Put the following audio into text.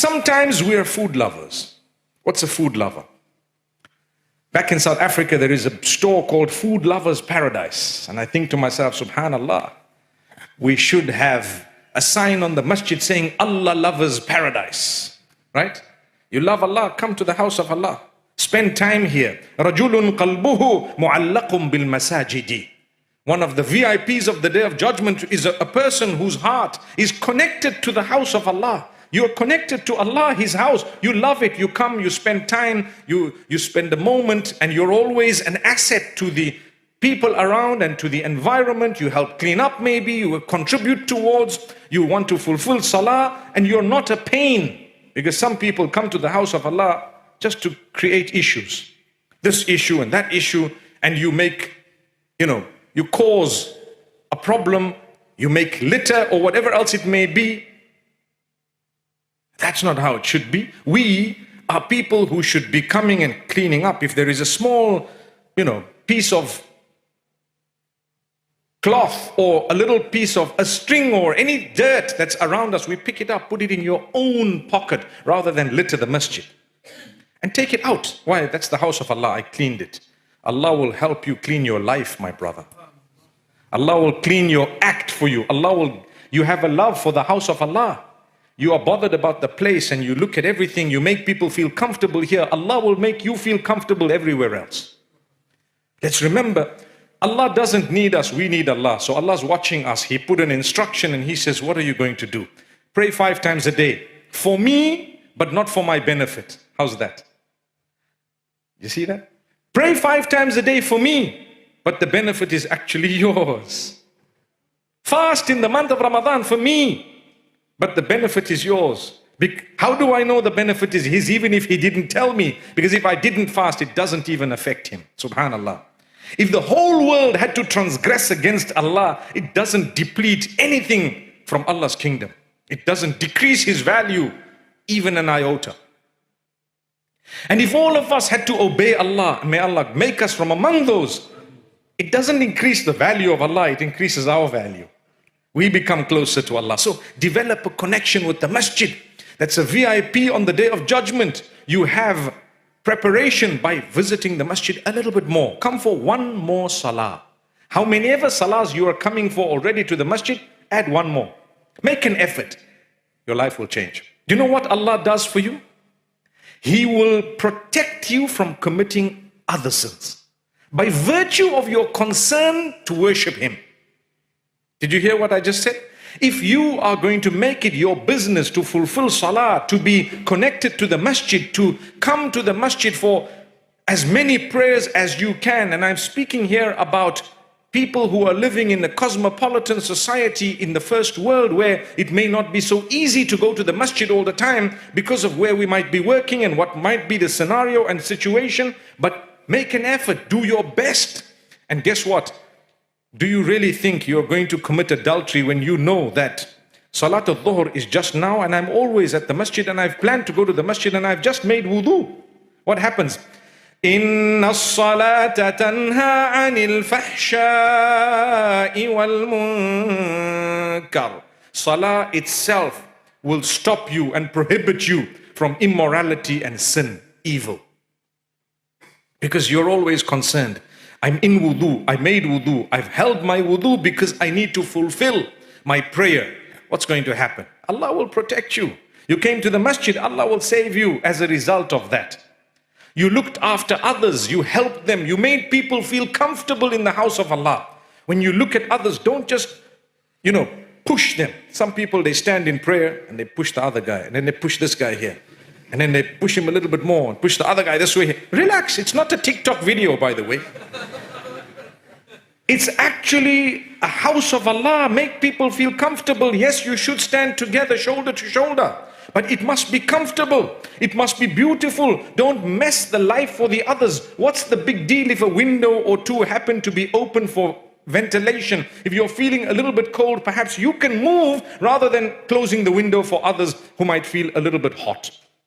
Sometimes we are food lovers. What's a food lover? Back in South Africa, there is a store called Food Lovers Paradise. And I think to myself, subhanallah, we should have a sign on the masjid saying, Allah lovers paradise. Right? You love Allah, come to the house of Allah. Spend time here. رَجُلٌ قَلْبُهُ مُعَلَّقٌ بِالْمَسَاجِدِ. One of the VIPs of the Day of Judgment is a person whose heart is connected to the house of Allah. You're connected to Allah, His house. You love it. You come, you spend time, you spend a moment, and you're always an asset to the people around and to the environment. You help clean up maybe, you will contribute towards, you want to fulfill salah, and you're not a pain. Because some people come to the house of Allah just to create issues. This issue and that issue, and you make, you cause a problem, you make litter or whatever else it may be. That's not how it should be. We are people who should be coming and cleaning up. If there is a small, piece of cloth or a little piece of a string or any dirt that's around us, we pick it up, put it in your own pocket rather than litter the masjid. And take it out. Why? That's the house of Allah. I cleaned it. Allah will help you clean your life, my brother. Allah will clean your act for you. You have a love for the house of Allah. You are bothered about the place and you look at everything. You make people feel comfortable here. Allah will make you feel comfortable everywhere else. Let's remember, Allah doesn't need us. We need Allah. So Allah's watching us. He put an instruction and He says, what are you going to do? Pray 5 times a day. For me, but not for my benefit. How's that? You see that? Pray 5 times a day for me, but the benefit is actually yours. Fast in the month of Ramadan for me, but the benefit is yours. How do I know the benefit is his, even if he didn't tell me? Because if I didn't fast, it doesn't even affect him. Subhanallah. If the whole world had to transgress against Allah, it doesn't deplete anything from Allah's kingdom. It doesn't decrease His value, even an iota. And if all of us had to obey Allah, may Allah make us from among those, it doesn't increase the value of Allah, it increases our value. We become closer to Allah. So develop a connection with the masjid. That's a VIP on the Day of Judgment. You have preparation by visiting the masjid a little bit more. Come for one more salah. How many ever salahs you are coming for already to the masjid, add one more. Make an effort. Your life will change. Do you know what Allah does for you? He will protect you from committing other sins by virtue of your concern to worship Him. Did you hear what I just said? If you are going to make it your business to fulfill salah, to be connected to the masjid, to come to the masjid for as many prayers as you can, and I'm speaking here about people who are living in a cosmopolitan society in the first world where it may not be so easy to go to the masjid all the time because of where we might be working and what might be the scenario and situation, but make an effort, do your best. And guess what? Do you really think you're going to commit adultery when you know that Salat al-Dhuhr is just now and I'm always at the masjid and I've planned to go to the masjid and I've just made wudu? What happens? Inna as-salata tanha 'anil fahsha'i wal munkar. Salah itself will stop you and prohibit you from immorality and sin, evil. Because you're always concerned. I'm in wudu, I made wudu, I've held my wudu because I need to fulfill my prayer. What's going to happen? Allah will protect you. You came to the masjid, Allah will save you as a result of that. You looked after others, you helped them, you made people feel comfortable in the house of Allah. When you look at others, don't just, push them. Some people, they stand in prayer and they push the other guy, and then they push this guy here. And then they push him a little bit more and push the other guy this way. Relax, it's not a TikTok video, by the way. It's actually a house of Allah. Make people feel comfortable. Yes, you should stand together, shoulder to shoulder. But it must be comfortable. It must be beautiful. Don't mess the life for the others. What's the big deal if a window or two happen to be open for ventilation? If you're feeling a little bit cold, perhaps you can move rather than closing the window for others who might feel a little bit hot.